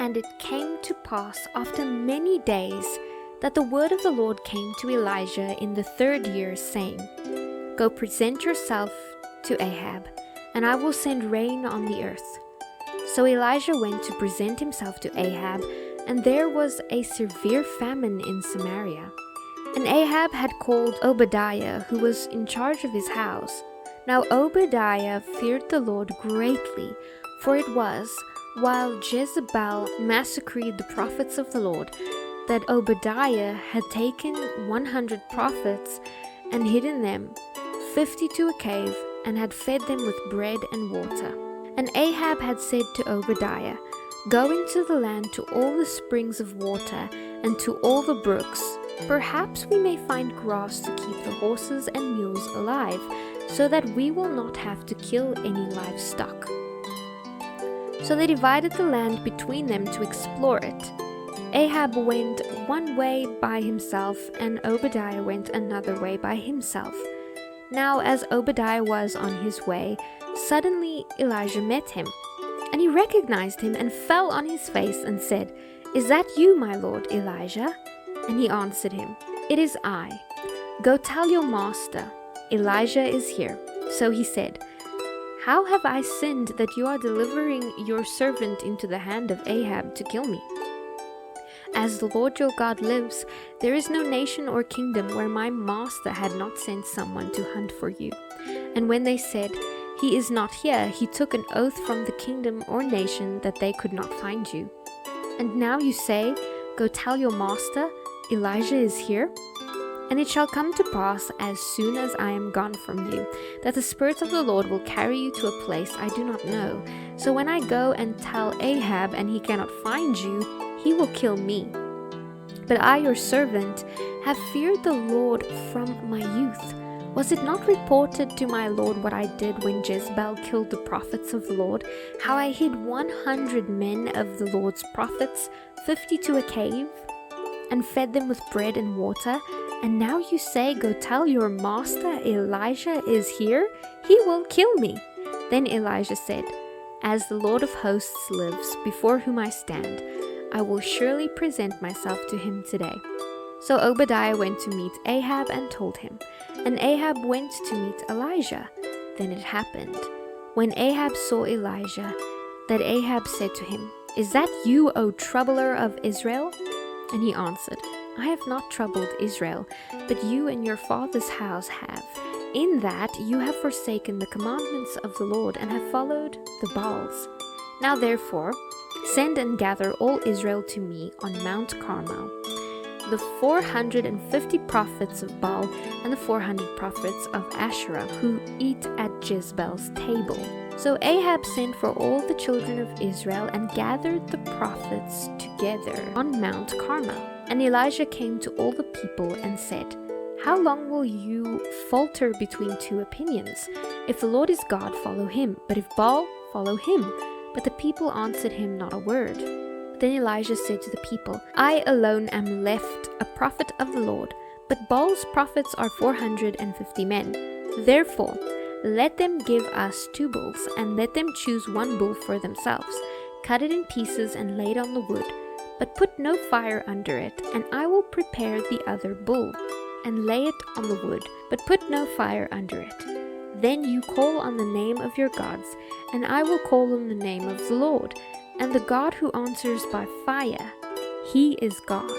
And it came to pass after many days that the word of the Lord came to Elijah in the 3rd year, saying, Go present yourself to Ahab, and I will send rain on the earth. So Elijah went to present himself to Ahab, and there was a severe famine in Samaria. And Ahab had called Obadiah, who was in charge of his house. Now Obadiah feared the Lord greatly, for it was, while Jezebel massacred the prophets of the Lord, that Obadiah had taken 100 prophets and hidden them, 50 to a cave, and had fed them with bread and water. And Ahab had said to Obadiah, Go into the land to all the springs of water and to all the brooks. Perhaps we may find grass to keep the horses and mules alive, so that we will not have to kill any livestock. So they divided the land between them to explore it. Ahab went one way by himself, and Obadiah went another way by himself. Now as Obadiah was on his way, suddenly Elijah met him. And he recognized him and fell on his face and said, Is that you, my lord Elijah? And he answered him, It is I. Go tell your master, Elijah is here. So he said, How have I sinned that you are delivering your servant into the hand of Ahab to kill me? As the Lord your God lives, there is no nation or kingdom where my master had not sent someone to hunt for you. And when they said, He is not here, he took an oath from the kingdom or nation that they could not find you. And now you say, Go tell your master, Elijah is here? And it shall come to pass, as soon as I am gone from you, that the Spirit of the Lord will carry you to a place I do not know. So when I go and tell Ahab, and he cannot find you, he will kill me. But I, your servant, have feared the Lord from my youth. Was it not reported to my Lord what I did when Jezebel killed the prophets of the Lord, how I hid 100 men of the Lord's prophets, 50 to a cave, and fed them with bread and water? And now you say, Go tell your master Elijah is here? He will kill me. Then Elijah said, As the Lord of hosts lives, before whom I stand, I will surely present myself to him today. So Obadiah went to meet Ahab and told him. And Ahab went to meet Elijah. Then it happened, when Ahab saw Elijah, that Ahab said to him, Is that you, O troubler of Israel? And he answered, I have not troubled Israel, but you and your father's house have, in that you have forsaken the commandments of the Lord and have followed the Baals. Now therefore, send and gather all Israel to me on Mount Carmel, the 450 prophets of Baal and the 400 prophets of Asherah who eat at Jezebel's table. So Ahab sent for all the children of Israel and gathered the prophets together on Mount Carmel. And Elijah came to all the people and said, How long will you falter between two opinions? If the Lord is God, follow him, but if Baal, follow him. But the people answered him not a word. Then Elijah said to the people, I alone am left, a prophet of the Lord, but Baal's prophets are 450 men. Therefore, let them give us 2 bulls, and let them choose 1 bull for themselves. Cut it in pieces and lay it on the wood, but put no fire under it, and I will prepare the other bull, and lay it on the wood, but put no fire under it. Then you call on the name of your gods, and I will call on the name of the Lord, and the God who answers by fire, he is God.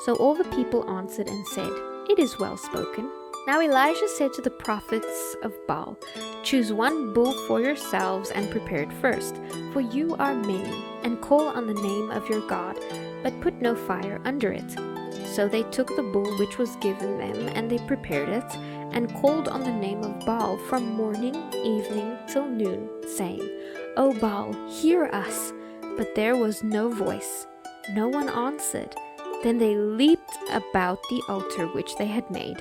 So all the people answered and said, It is well spoken. Now Elijah said to the prophets of Baal, Choose 1 bull for yourselves and prepare it first, for you are many, and call on the name of your God, but put no fire under it. So they took the bull which was given them, and they prepared it, and called on the name of Baal from morning, evening, till noon, saying, O Baal, hear us. But there was no voice. No one answered. Then they leaped about the altar which they had made.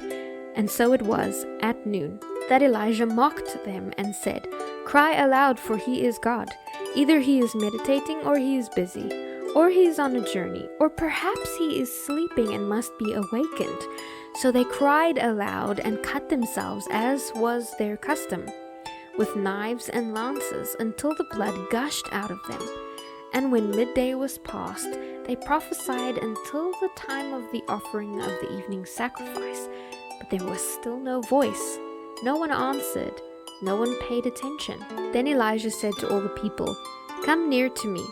And so it was, at noon, that Elijah mocked them and said, Cry aloud, for he is God. Either he is meditating, or he is busy, or he is on a journey, or perhaps he is sleeping and must be awakened. So they cried aloud and cut themselves, as was their custom, with knives and lances, until the blood gushed out of them. And when midday was past, they prophesied until the time of the offering of the evening sacrifice. But there was still no voice. No one answered. No one paid attention. Then Elijah said to all the people, "Come near to me."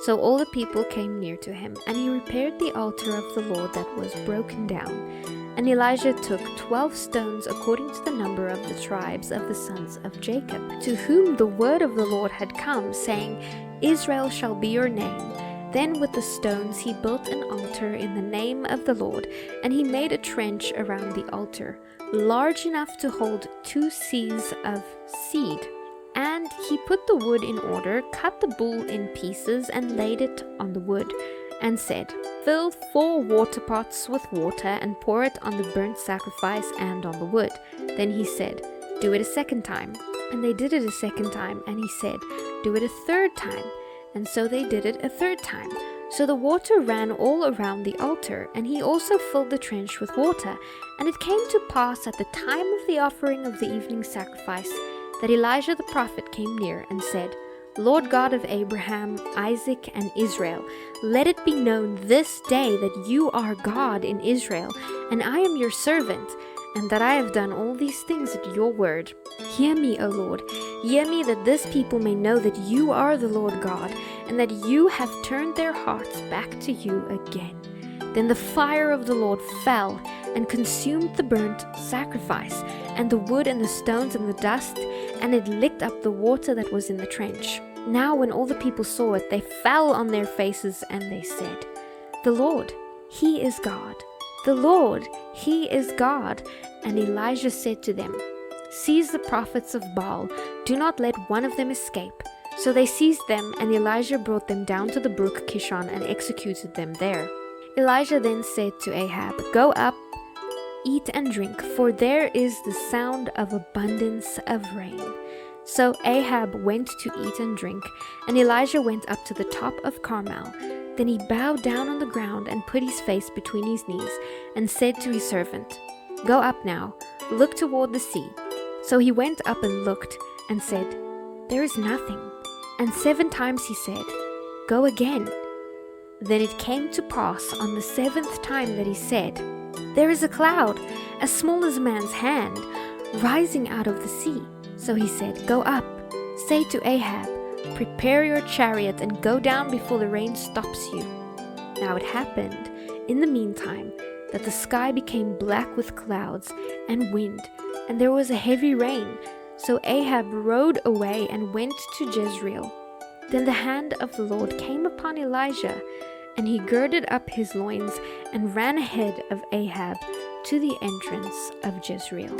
So all the people came near to him, and he repaired the altar of the Lord that was broken down. And Elijah took 12 stones according to the number of the tribes of the sons of Jacob, to whom the word of the Lord had come, saying, "Israel shall be your name." Then with the stones he built an altar in the name of the Lord, and he made a trench around the altar, large enough to hold 2 seahs of seed. And he put the wood in order, cut the bull in pieces, and laid it on the wood, and said, "Fill 4 water pots with water, and pour it on the burnt sacrifice and on the wood." Then he said, "Do it a second time." And they did it a second time, and he said, "Do it a third time." And so they did it a third time. So the water ran all around the altar, and he also filled the trench with water. And it came to pass at the time of the offering of the evening sacrifice that Elijah the prophet came near and said, "Lord God of Abraham, Isaac, and Israel, let it be known this day that you are God in Israel, and I am your servant, and that I have done all these things at your word. Hear me, O Lord, hear me, that this people may know that you are the Lord God, and that you have turned their hearts back to you again." Then the fire of the Lord fell and consumed the burnt sacrifice, and the wood and the stones and the dust, and it licked up the water that was in the trench. Now when all the people saw it, they fell on their faces, and they said, "The Lord, He is God. The Lord, He is God." And Elijah said to them, "Seize the prophets of Baal. Do not let one of them escape." So they seized them, and Elijah brought them down to the brook Kishon and executed them there. Elijah then said to Ahab, "Go up, eat and drink, for there is the sound of abundance of rain." So Ahab went to eat and drink, and Elijah went up to the top of Carmel. Then he bowed down on the ground and put his face between his knees, and said to his servant, "Go up now, look toward the sea." So he went up and looked, and said, "There is nothing." And 7 times he said, "Go again." Then it came to pass on the 7th time that he said, "There is a cloud, as small as a man's hand, rising out of the sea." So he said, "Go up, say to Ahab, prepare your chariot and go down before the rain stops you." Now it happened, in the meantime, that the sky became black with clouds and wind, and there was a heavy rain. So Ahab rode away and went to Jezreel. Then the hand of the Lord came upon Elijah, and he girded up his loins and ran ahead of Ahab to the entrance of Jezreel.